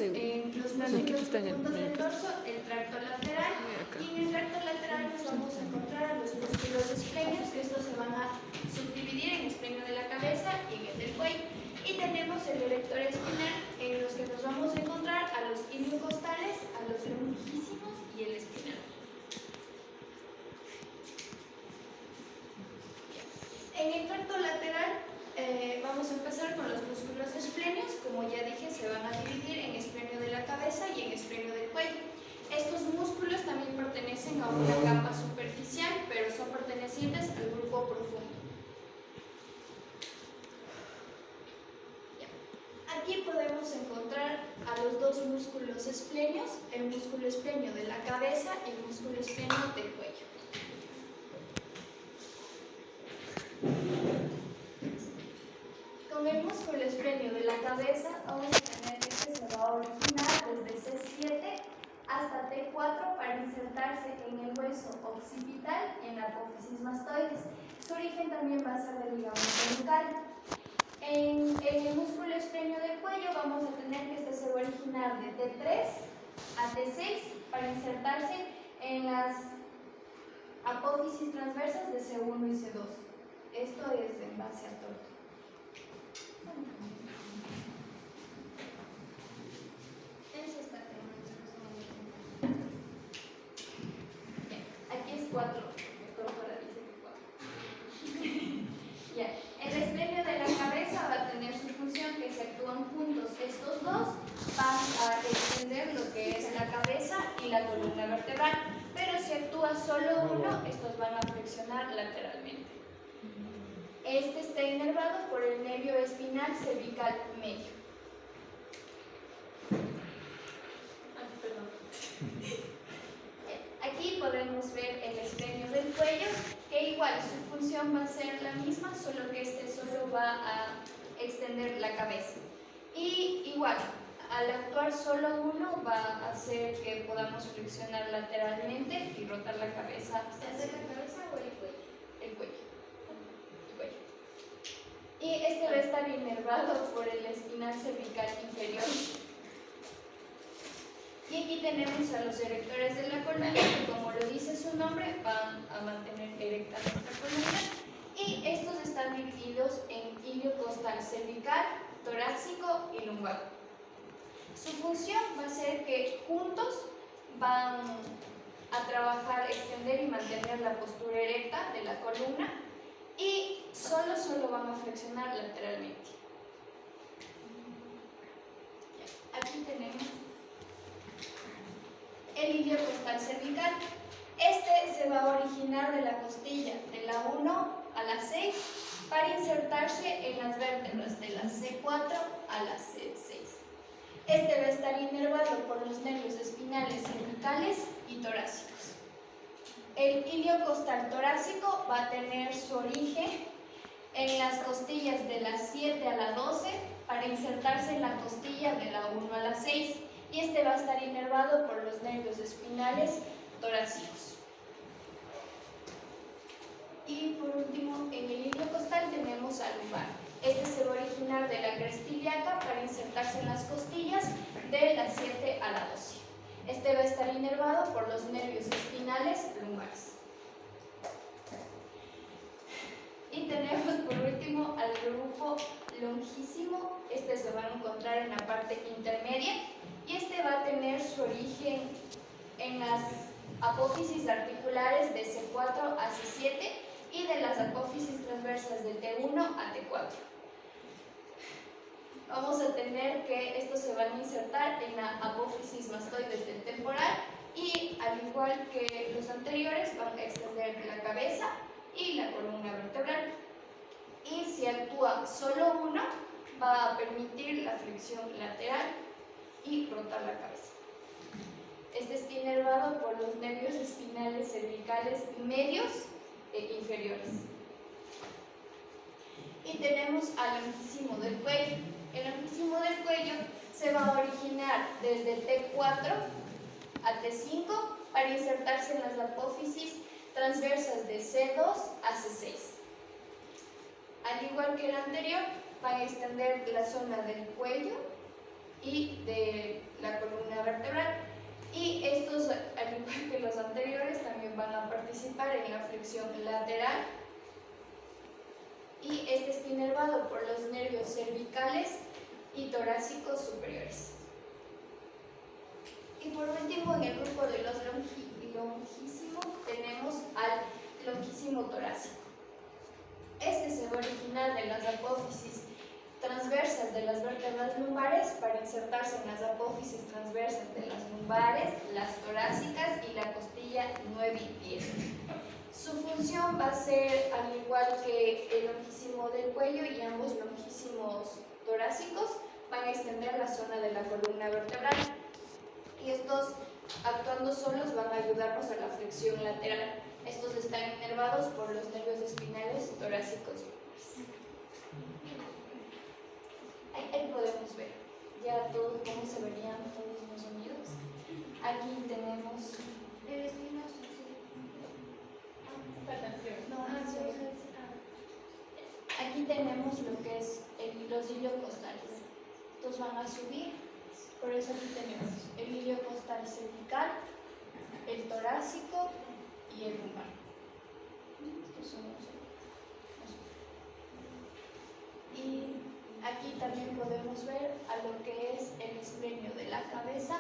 en los músculos profundos del dorso, el tracto lateral, y en el tracto lateral nos vamos a encontrar los músculos esplenios, que estos se van a subdividir en esplenio de la cabeza y en el del cuello. Y tenemos el erector espinal, en los que nos vamos a encontrar a los iliocostales, a los longísimos y el espinal. En el tracto lateral vamos a empezar con los músculos esplenios. Como ya dije, se van a dividir en esplenio de la cabeza y en esplenio del cuello. Estos músculos también pertenecen a una capa superficial, pero son pertenecientes al grupo profundo. Aquí podemos encontrar a los dos músculos esplenios, el músculo esplenio de la cabeza y el músculo esplenio del cuello. Con el músculo esplenio de la cabeza vamos a tener que se va a originar desde C7 hasta T4 para insertarse en el hueso occipital y en la apófisis mastoides. Su origen también va a ser del ligamento nucal. En el músculo esplenio del cuello vamos a tener que se va a originar de T3 a T6 para insertarse en las apófisis transversas de C1 y C2. Esto es en base a todo. Aquí es 4. Ya. El esplenio de la cabeza va a tener su función, que si actúan juntos estos dos van a extender lo que es la cabeza y la columna vertebral, pero si actúa solo uno, estos van a flexionar lateralmente. Este está inervado por el nervio espinal cervical medio. Aquí podemos ver el esplenio del cuello, que igual su función va a ser la misma, solo que este solo va a extender la cabeza. Y igual, al actuar solo uno, va a hacer que podamos flexionar lateralmente y rotar la cabeza. ¿Se hace la cabeza o el cuello? El cuello. Y este va a estar inervado por el espinal cervical inferior. Y aquí tenemos a los erectores de la columna, que como lo dice su nombre, van a mantener erecta nuestra columna. Y estos están divididos en ilio costal cervical, torácico y lumbar. Su función va a ser que juntos van a trabajar, extender y mantener la postura erecta de la columna, y solo van a flexionar lateralmente. Aquí tenemos el ilio costal cervical. Este se va a originar de la costilla de la 1 a la 6 para insertarse en las vértebras de la C4 a la C6. Este va a estar inervado por los nervios espinales cervicales y torácicos. El ilio costal torácico va a tener su origen en las costillas de la 7 a la 12 para insertarse en la costilla de la 1 a la 6. Y este va a estar inervado por los nervios espinales torácicos. Y por último, en el ilio costal tenemos al lumbar. Este se va a originar de la cresta ilíaca para insertarse en las costillas de la 7 a la 12. Este va a estar inervado por los nervios espinales lumbares. Y tenemos por último al grupo longísimo. Este se va a encontrar en la parte intermedia y este va a tener su origen en las apófisis articulares de C4 a C7 y de las apófisis transversas de T1 a T4. Vamos a tener que estos se van a insertar en la apófisis mastoides del temporal y, al igual que los anteriores, van a extender la cabeza y la columna vertebral. Y si actúa solo uno, va a permitir la flexión lateral y rotar la cabeza. Este está inervado por los nervios espinales cervicales medios e inferiores. Y tenemos al longísimo del cuello. El longísimo del cuello se va a originar desde T4 a T5 para insertarse en las apófisis transversas de C2 a C6. Al igual que el anterior, van a extender la zona del cuello y de la columna vertebral. Y estos, al igual que los anteriores, también van a participar en la flexión lateral. Y este está inervado por los nervios cervicales y torácicos superiores. Y por último, en el grupo de los longísimos, tenemos al longísimo torácico. Este se va a originar de las apófisis transversas de las vértebras lumbares para insertarse en las apófisis transversas de las lumbares, las torácicas y la costilla 9 y 10. Su función va a ser, al igual que el longísimo del cuello y ambos longísimos torácicos, van a extender la zona de la columna vertebral. Y estos, actuando solos, van a ayudarnos a la flexión lateral. Estos están inervados por los nervios espinales torácicos. Ahí podemos ver ya todo cómo se verían todos los sonidos. Aquí tenemos el espinoso. Aquí tenemos lo que es los iliocostales. Estos van a subir, por eso aquí tenemos el iliocostal cervical, el torácico y el lumbar. Estos son los. Y aquí también podemos ver a lo que es el esplenio de la cabeza.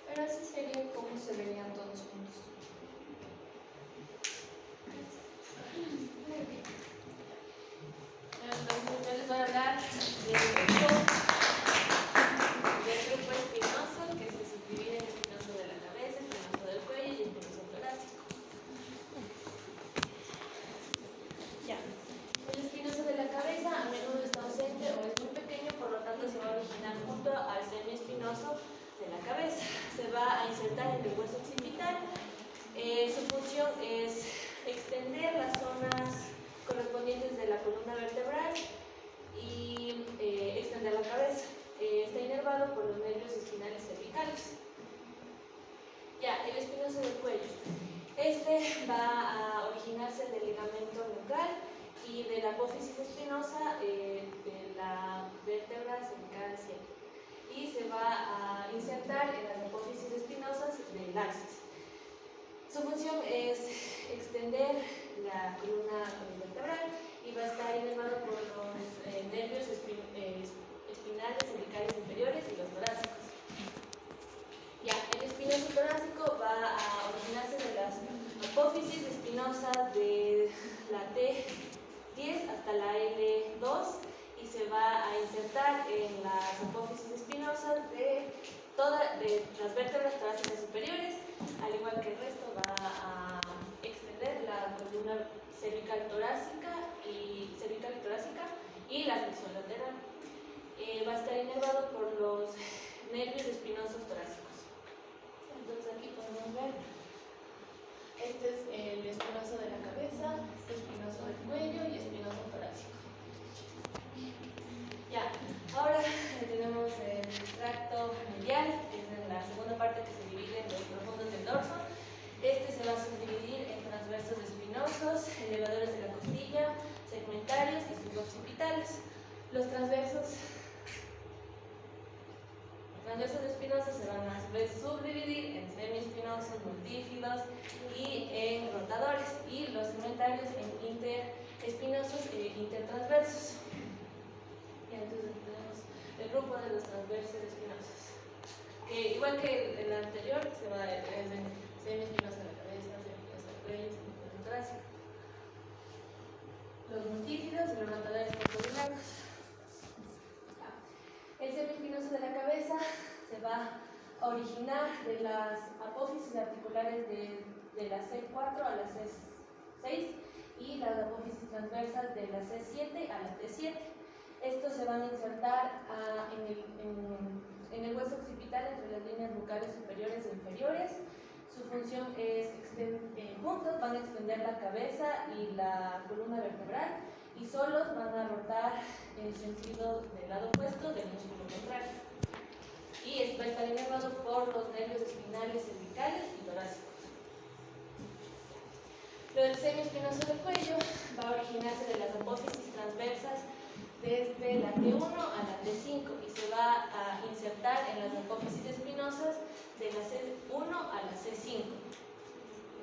Pero así sería como se verían todos juntos. Muy bien. Entonces yo les voy a hablar del grupo espinoso, que se subdivide en espinoso de la cabeza, espinoso del cuello y espinoso torácico. Ya. El espinoso de la cabeza a menudo está ausente o es muy pequeño, por lo tanto se va a originar junto al semiespinoso de la cabeza. Se va a insertar en el hueso occipital. Su función es extender las zonas correspondientes de la columna vertebral y extender la cabeza. Está inervado por los nervios espinales cervicales. Ya, el espinoso del cuello. Este va a originarse del ligamento nucal y de la apófisis espinosa de la vértebra cervical 7. Y se va a insertar en las apófisis espinosas del axis. Su función es extender la columna vertebral y va a estar inervado por los nervios espinales cervicales inferiores y los torácicos. Ya, el espinoso torácico va a originarse de las apófisis espinosas de la T10 hasta la L2 y se va a insertar en las apófisis espinosas de las vértebras torácicas superiores, al igual que el resto va a extender la columna cervical torácica y la flexión lateral. Va a estar inervado por los nervios espinosos torácicos. Entonces aquí podemos ver, este es el espinoso de la cabeza, espinoso del cuello y espinoso torácico. Ya, ahora tenemos el tracto medial, que es en la segunda parte que se divide en los profundos del dorso. Este se va a subdividir en transversos espinosos, elevadores de la costilla, segmentarios y suboccipitales. Los transversos espinosos se van a su vez subdividir en semiespinosos, multífidos y en rotadores, y los segmentarios en interespinosos e intertransversos. Y entonces tenemos el grupo de los transversos espinosos, que igual que el anterior se va desde semiespinoso de la cabeza, semiespinoso del cuello, semiespinoso torácico. Los multífidos y los rotadores concolinados. El semiespinoso de la cabeza se va a originar de las apófisis articulares de la C4 a la C6 y las apófisis transversas de la C7 a la T7. Estos se van a insertar en el hueso occipital entre las líneas nucales superiores e inferiores. Su función es juntos van a extender la cabeza y la columna vertebral, y solos van a rotar en sentido del lado opuesto del músculo contrario. Y va a estar inervado por los nervios espinales cervicales y torácicos. El semiespinoso del cuello va a originarse de las apófisis transversas desde la T1 a la T5 y se va a insertar en las apófisis espinosas de la C1 a la C5.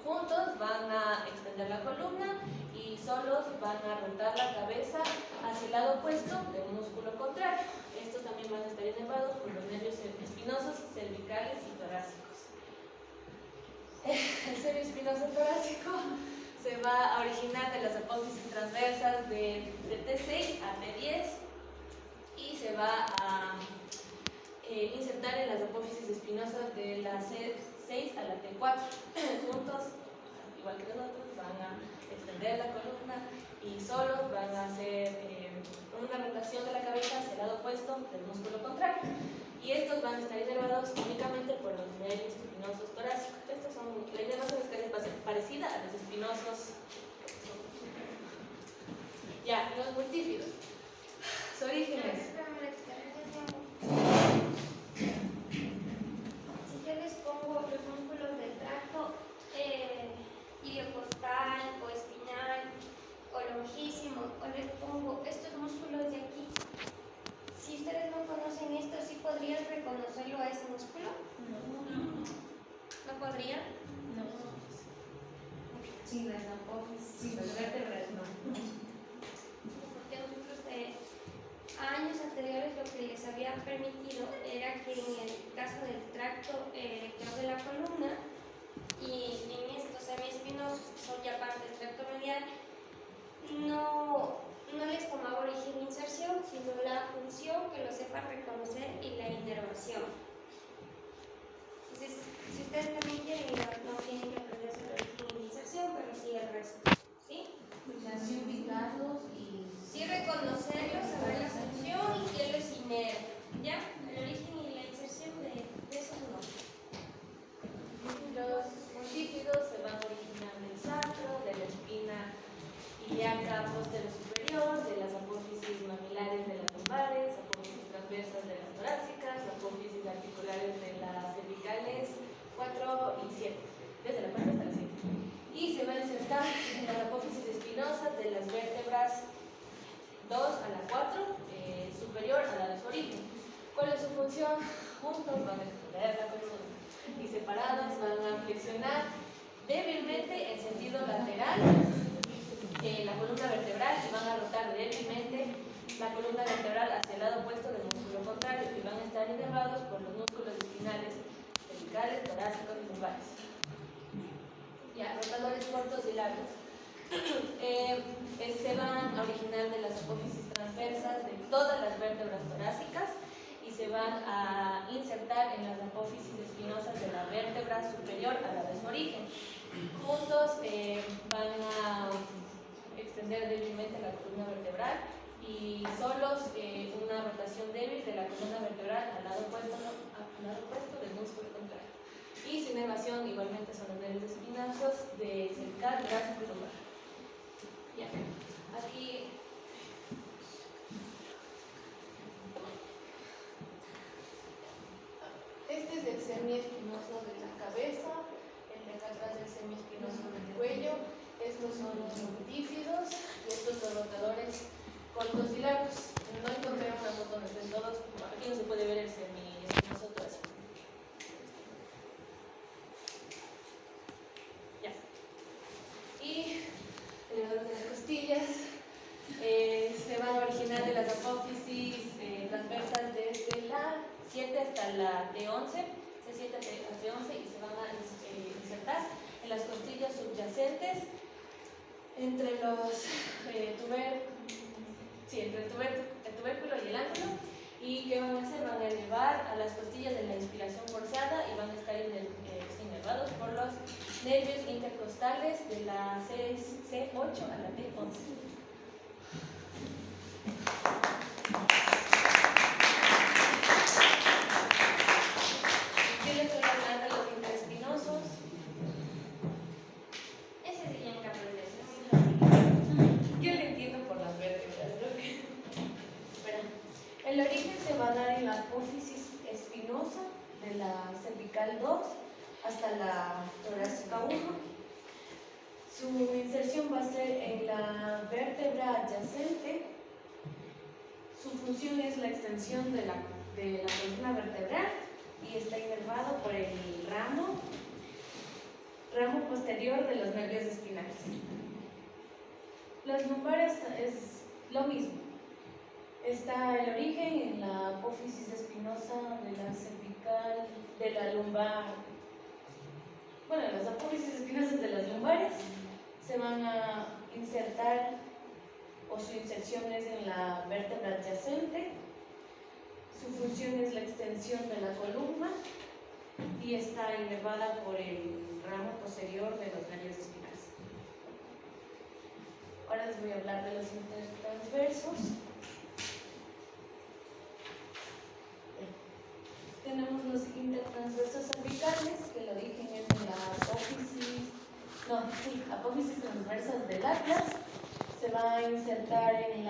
Juntos van a extender la columna y solos van a rotar la cabeza hacia el lado opuesto del músculo contrario. Estos también van a estar inervados por los nervios espinosos, cervicales y torácicos. El semiespinoso torácico se va a originar de las apófisis transversas de T6 a T10 y se va a insertar en las apófisis espinosas de la C6 a la T4. Juntos, igual que nosotros, van a extender la columna y solos van a hacer una rotación de la cabeza hacia el lado opuesto del músculo contrario. Y estos van a estar inervados únicamente por los nervios espinosos torácicos. La inervación es casi parecida a los espinosos. Ya, los multífidos. Sus orígenes. Si yo les pongo los músculos del tracto iliocostal o espinal o longísimo, o les pongo estos músculos de aquí, si ustedes no conocen esto, ¿sí podrían reconocerlo a ese músculo? ¿No podrían? No. Sin las apófisis, sin las vértebras, no. Porque nosotros años anteriores lo que les había permitido era que en el caso del tracto erector de la columna y en estos semiespinosos, que son ya parte del tracto medial, no les tomaba origen inserción, sino la función que lo sepa reconocer y la inervación. Entonces, si ustedes también quieren, no tienen que aprenderse el origen y inserción, pero sí el resto. ¿Sí? Sí ubicarlos y... Sí reconocerlos, saber la función y que los inerva. ¿Ya? El origen y la inserción de esos no. Los multífidos se van a originar del sacro, de la espina ilíaca posterior superior, de las apófisis mamilares de las lumbares, apófisis transversas de las torácicas, apófisis articulares de las cervicales 4 y 7, desde la 4 hasta la 7. Y se va a insertar en las apófisis espinosas de las vértebras 2 a la 4, superior a la de su origen. ¿Cuál es su función? Juntos van a extender la columna y separados van a flexionar débilmente en sentido lateral la columna vertebral y van a rotar débilmente la columna vertebral hacia el lado opuesto del músculo contrario y van a estar inervados por los músculos espinales, cervicales, torácicos y lumbares. Ya, rotadores cortos y largos. Se van a originar de las apófisis transversas de todas las vértebras torácicas y se van a insertar en las apófisis espinosas de la vértebra superior a la de su origen. Juntos van a extender débilmente la columna vertebral y solos una rotación débil de la columna vertebral al lado opuesto del músculo contrario. Y su inervación igualmente son los nervios espinosos de cervical, torácico y lumbar. Ya, aquí este es el semiespinoso de la cabeza, el de acá atrás es el semiespinoso del cuello, estos son los multífidos y estos los rotadores cortos y largos. No encontré una foto donde estén todos, aquí no se puede ver el semiespinoso torácico. Ya. Y alrededor de las costillas se van a originar de las apófisis transversas desde la 7 hasta la T11, C7 a T11 y se van a insertar en las costillas subyacentes entre los entre el tubérculo y el ángulo. ¿Y qué van a hacer? Van a elevar a las costillas de la inspiración forzada y van a estar inervados por los nervios intercostales de la C8 a la T11. ¿Qué les estoy hablando de los interespinosos? Ese tenían que aprenderse, muy fácil. Yo lo entiendo por las vértebras, ¿no? Espera. El origen se va a dar en la apófisis espinosa de la cervical 2 hasta la torácica 1. Su inserción va a ser en la vértebra adyacente. Su función es la extensión de la columna vertebral y está inervado por el ramo posterior de los nervios espinales. Las lumbares es lo mismo. Está el origen en la apófisis espinosa de la cervical, de la lumbar. Bueno, las apófisis espinosas de las lumbares se van a insertar, o su inserción es en la vértebra adyacente. Su función es la extensión de la columna y está inervada por el ramo posterior de los nervios espinales. Ahora les voy a hablar de los intertransversos. Tenemos los intertransversos cervicales, que el origen es en la apófisis transversas del atlas. Se va a insertar en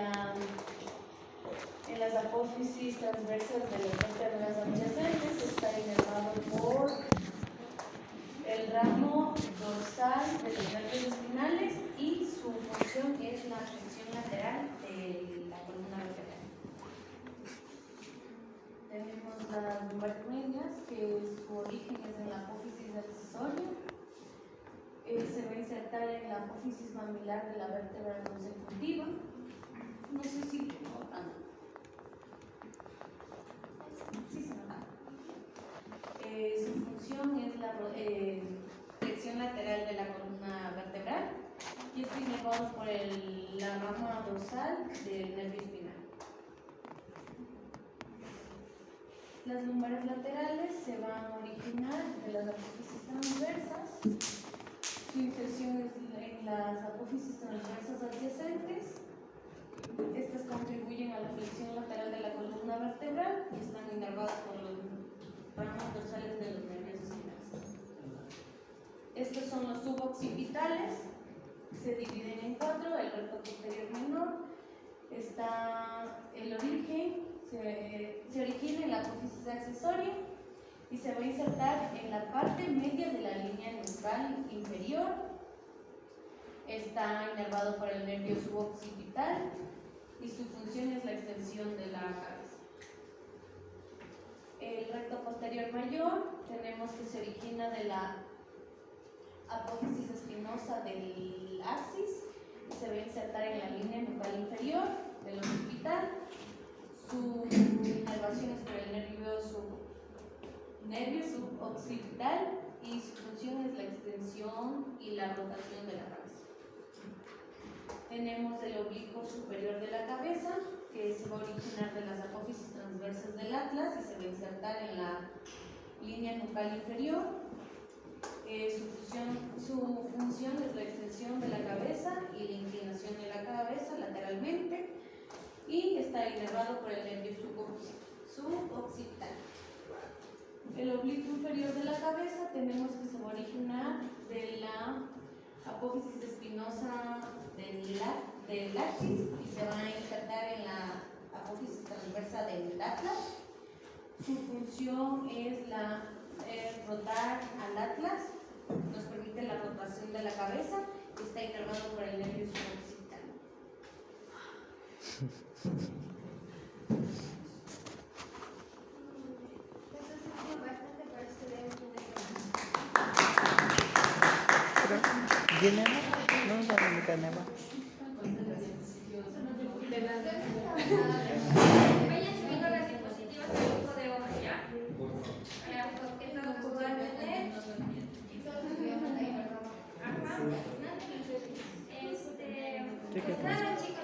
las apófisis transversas de las vértebras adyacentes. Está inervado por el ramo dorsal de los nervios espinales y su función es la flexión lateral de la columna vertebral. Tenemos las lumbares medias, que su origen es en la apófisis accesoria. Se va a insertar en la apófisis mamilar de la vértebra consecutiva. No sé si sí se nota. Su función es la flexión lateral de la columna vertebral y está inervado por la rama dorsal del nervio espinal. Las lumbares laterales se van a originar de las apófisis transversas. Su inserción es en las apófisis transversas adyacentes. Estas contribuyen a la flexión lateral de la columna vertebral y están inervadas por los ramos dorsales de los nervios espinales. Estos son los suboccipitales. Se dividen en 4: el recto posterior menor. Está el origen. Se origina en la apófisis accesoria y se va a insertar en la parte media de la línea nucal inferior. Está inervado por el nervio suboccipital y su función es la extensión de la cabeza. El recto posterior mayor tenemos que se origina de la apófisis espinosa del axis y se va a insertar en la línea nucal inferior del occipital. Su inervación es por el nervio suboccipital y su función es la extensión y la rotación de la cabeza. Tenemos el oblicuo superior de la cabeza, que se va a originar de las apófisis transversas del atlas y se va a insertar en la línea nucal inferior. Su función es la extensión de la cabeza y la inclinación de la cabeza lateralmente y está inervado por el nervio suboccipital. El oblicuo inferior de la cabeza tenemos que se va a originar de la apófisis espinosa del axis y se va a insertar en la apófisis transversa del atlas. Su función es rotar al atlas, nos permite la rotación de la cabeza y está inervado por el nervio suboccipital. ¿Llenemos? No nos vamos a meter nada. Vayan subiendo las diapositivas al grupo de hoja, ¿ya? Que todos puedan tener. Ajá. Pues nada, chicos.